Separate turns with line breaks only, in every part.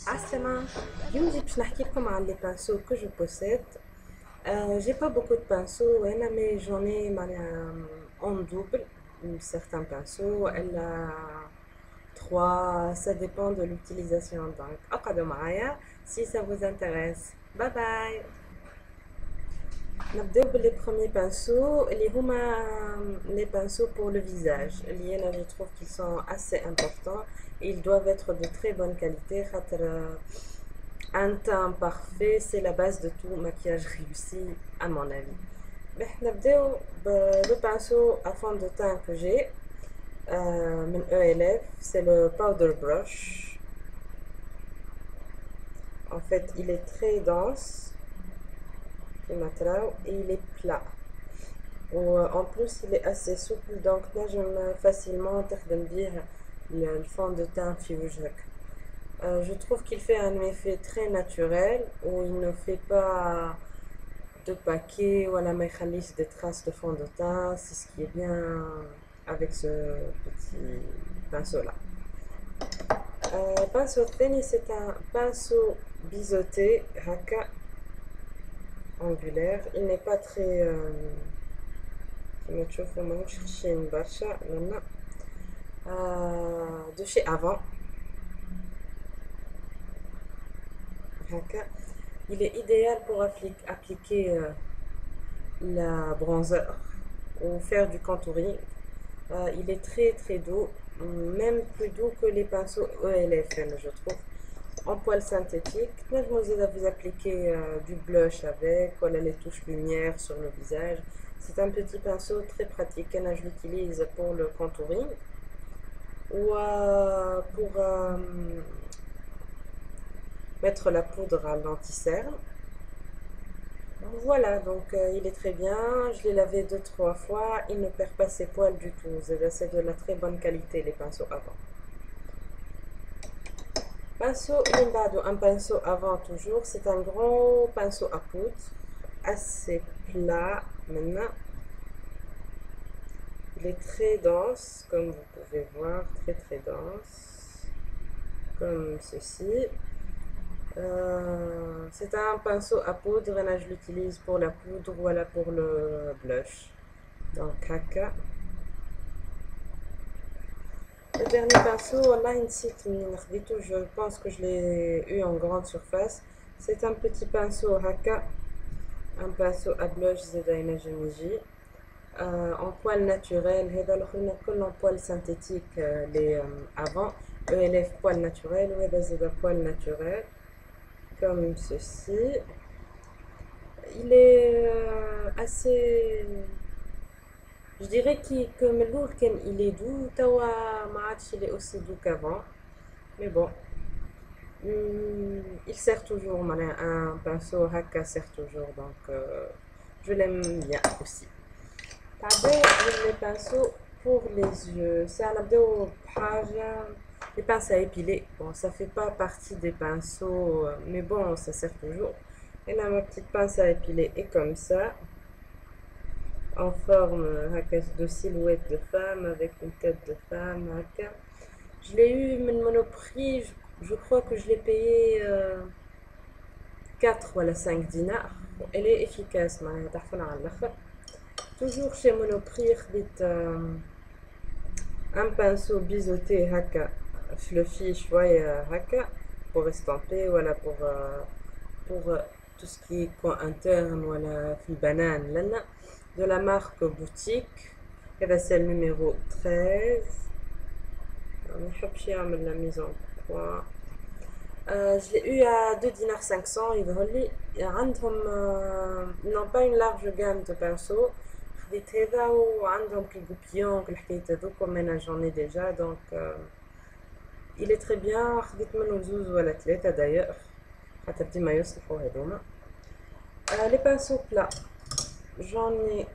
Assalam, اليوم جيت باش نحكي لكم عن les pinceaux que je possède. J'ai pas beaucoup de pinceaux, mais j'en ai en double, certains pinceaux. Elle a trois, ça dépend de l'utilisation. Donc, اقعدوا معايا si ça vous intéresse. Bye bye. نبداو باللي premiers pinceaux اللي هما les pinceaux pour le visage. اللي انا je trouve qu'ils sont assez importants. Ils doivent être de très bonne qualité. Un teint parfait, c'est la base de tout maquillage réussi, à mon avis. نبداو le pinceau à fond de teint que j'ai من ELF, c'est le powder brush. En fait, il est très dense et il est plat. En plus, il est assez souple, donc là, j'aime facilement le fond de teint Fioujak. Je trouve qu'il fait un effet très naturel, où il ne fait pas de paquet ou à la méchalise des traces de fond de teint. C'est ce qui est bien avec ce petit pinceau-là. Pinceau Teni, c'est un pinceau biseauté, haka, angulaire. Il n'est pas très de chez Avant. Il est idéal pour appliquer la bronzer ou faire du contouring. Il est très très doux, même plus doux que les pinceaux ELF, je trouve. En poil synthétique, moi je vous appliquer du blush avec, voilà les touches lumière sur le visage. C'est un petit pinceau très pratique, je l'utilise pour le contouring ou pour mettre la poudre à l'anti-cerne. Voilà, donc il est très bien, je l'ai lavé 2-3 fois, il ne perd pas ses poils du tout, c'est de la très bonne qualité les pinceaux avant. Pinceau Limbado, un pinceau avant toujours, c'est un grand pinceau à poudre, assez plat maintenant. Il est très dense, comme vous pouvez voir, très très dense, comme ceci. C'est un pinceau à poudre, et je l'utilise pour la poudre, voilà pour le blush. Donc, haka. Le dernier pinceau, je pense que je l'ai eu en grande surface. C'est un petit pinceau haka, un pinceau à blush Zedaina Geniji, en poil naturel. En poil synthétique, les avant, ELF poil naturel, ou Zeda poil naturel, comme ceci. Il est assez. Je dirais que Melour, il est doux, Tawa Maach, il est aussi doux qu'avant. Mais bon, il sert toujours, un pinceau Haka sert toujours, donc je l'aime bien aussi. Les pinceaux pour les yeux. C'est un abdo les pinces à épiler. Bon, ça fait pas partie des pinceaux, mais bon, ça sert toujours. Et là, ma petite pince à épiler est comme ça, en forme de silhouette de femme, avec une tête de femme. Je l'ai eu Monoprix, je crois que je l'ai payé 4 ou 5 dinars. Elle est efficace, toujours chez Monoprix, un pinceau biseauté haka, fluffy, chouette haka, pour estamper, voilà, pour tout ce qui est coin interne, voilà, fil banane, lana, de la marque Boutique. Et c'est le numéro 13. Je vais la mise en point. Je l'ai eu à 2 dinars 500. Ils n'ont pas une large gamme de pinceaux. Comme j'en ai déjà, donc il est très bien. D'ailleurs, les pinceaux plats, j'en ai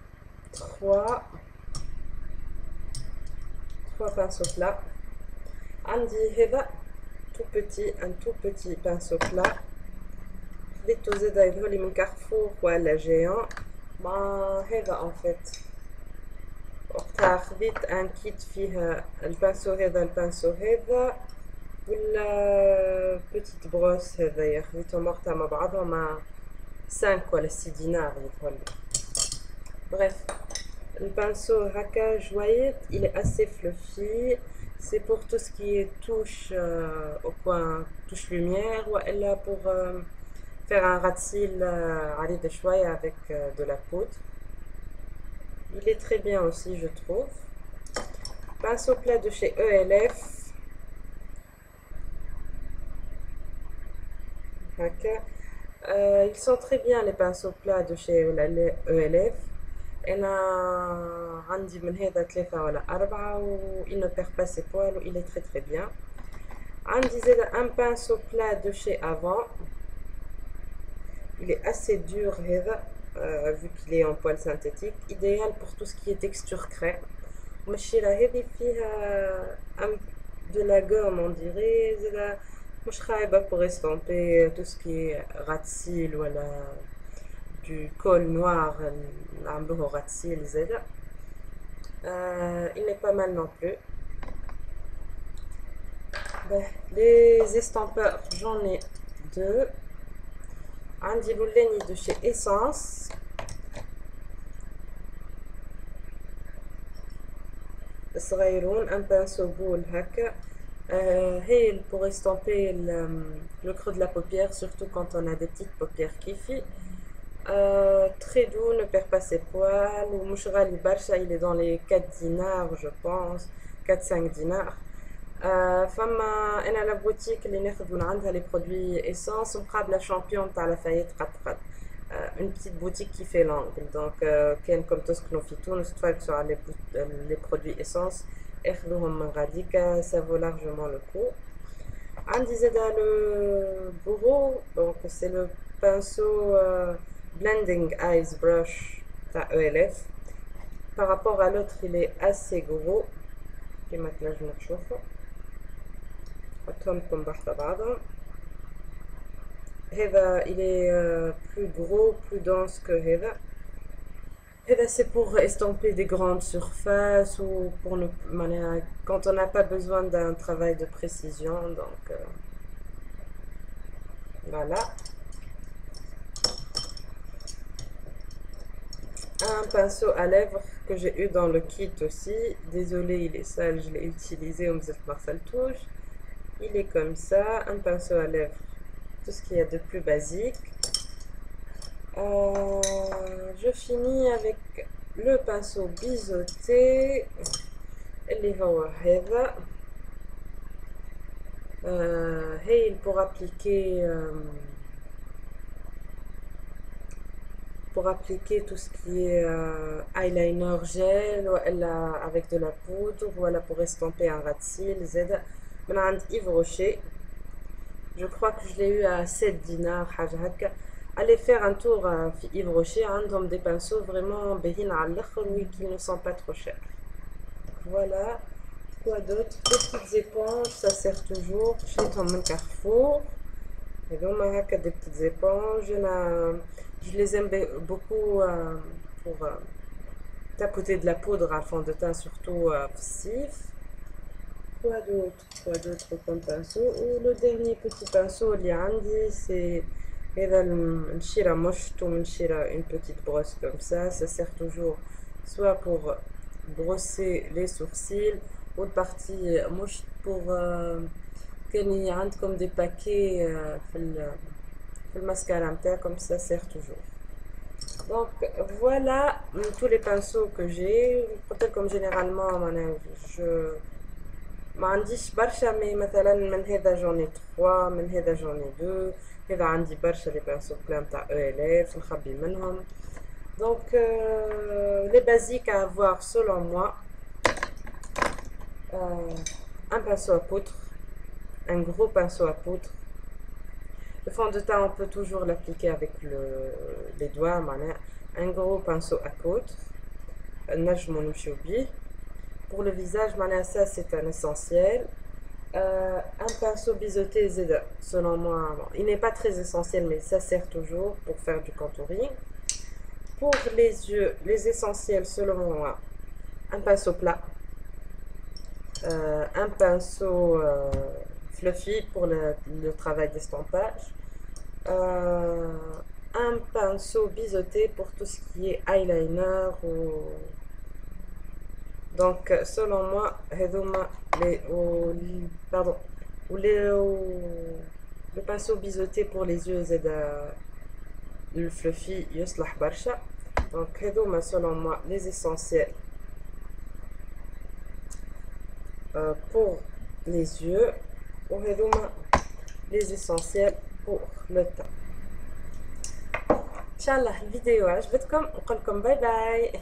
3 pinceaux plats. Andy Heva, un tout petit pinceau plat. من Carrefour ou à la géant. Heva en fait. خذيت ان كيت فيها البانسو هذا البانسو هذا ولا بوتيت بروس هذايا خذيتهم وقتها مع بعضهم مع 5 ولا 6 دينار يظهر لي. Bref, le pinceau Haka Joyet, il est assez fluffy. C'est pour tout ce qui est touche au coin, touche lumière, ou elle a pour faire un ras de cils de choix avec de la poudre. Il est très bien aussi, je trouve. Pinceau plat de chez ELF. Haka. Ils sont très bien les pinceaux plats de chez ELF. أنا عندي من هذا 3 ولا 4 و il ne perd pas ses poils و il est très très bien. عندي زاد un pinceau plat de chez Avant. Il est assez dur هذا vu qu'il est en poil synthétique, idéal pour tout ce qui est texture crème. والشيرة هذه فيها de la gomme on dirait زاد مش خايبة pour estomper tout ce qui est ras de cils ولا du col noir نعملوه ras de cils زاد. Il est pas mal non plus. Les estampeurs j'en ai 2. عندي l'ouleni de chez Essence. صغيرون un pinceau boule هكا. هي pour estomper le creux de la paupière, surtout quand on a des petites paupières kiffy. Très doux, ne perd pas ses poils. Ou mouchral barcha, il est dans les 4 dinars, je pense, 4-5 dinars. فما انا لا بوتيك اللي ناخذ من عندها les produits essence مقابله champion تاع لافايت قد une petite boutique qui fait l'angle. Donc كان كم تسكنوا في تونس تفرجوا على les produits essence اخذوهم من غاديكا, ça vaut largement le coup. عندي زاد le bourreau, donc c'est le pinceau blending eyes brush تاع ELF. Par rapport à l'autre il est assez gros كما تنجموا تشوفوا. حطهم بحث بعضهم. هذا il est plus gros, plus dense que هذا. هذا c'est pour estomper des grandes surfaces ou pour ne, quand on n'a pas besoin d'un travail de précision. Donc voilà. Un pinceau à lèvres que j'ai eu dans le kit aussi. Désolé, il est sale, je l'ai utilisé au musée de Marcel Touche. Il est comme ça, un pinceau à lèvres, tout ce qu'il y a de plus basique. Je finis avec le pinceau biseauté. اللي هو هذا. هي pour appliquer tout ce qui est eyeliner gel ou avec de la poudre, voilà pour estomper un ras de cils. زاد من عند Yves Rocher. Je crois que je l'ai eu à 7 dinars حاجة هكا. Allez faire un tour à Yves Rocher, عندهم des pinceaux vraiment باهين على الاخر qui ne sont pas trop chers. Voilà. Quoi d'autre? Des petites éponges, ça sert toujours. شريتهم من Carrefour. هذوما هكا des petites éponges. Je les aime beaucoup pour tapoter de la poudre à fond de teint, surtout passif. Quoi d'autre comme pinceau? Ou le dernier petit pinceau, c'est une petite brosse comme ça sert toujours soit pour brosser les sourcils ou le partie mouche pour comme des paquets le mascara comme ça sert toujours. Donc voilà tous les pinceaux que j'ai. Peut-être comme généralement je ما عنديش برشا مي مثلا من هذا جوني 3 من هذا جوني 2 هذا عندي برشا لي بانسو بلان تاع ELF نخبي منهم. Donc les basiques à avoir selon moi, un pinceau à poudre, un gros pinceau à poudre. Le fond de teint on peut toujours l'appliquer avec les doigts. Un gros pinceau à poudre, نجمو نمشيو بيه. Pour le visage, ça c'est un essentiel. Un pinceau biseauté Zeda, selon moi, il n'est pas très essentiel, mais ça sert toujours pour faire du contouring. Pour les yeux, les essentiels selon moi, un pinceau plat, un pinceau fluffy pour le travail d'estampage, un pinceau biseauté pour tout ce qui est eyeliner ou... Donc selon moi هذوما pardon le pinceau biseauté pour les yeux زاد le fluffy يصلح برشا. Donc هذوما selon moi les essentiels pour les yeux وهذوما les essentiels pour le teint. ان شاء الله الفيديو عجبتكم، نقول لكم باي باي.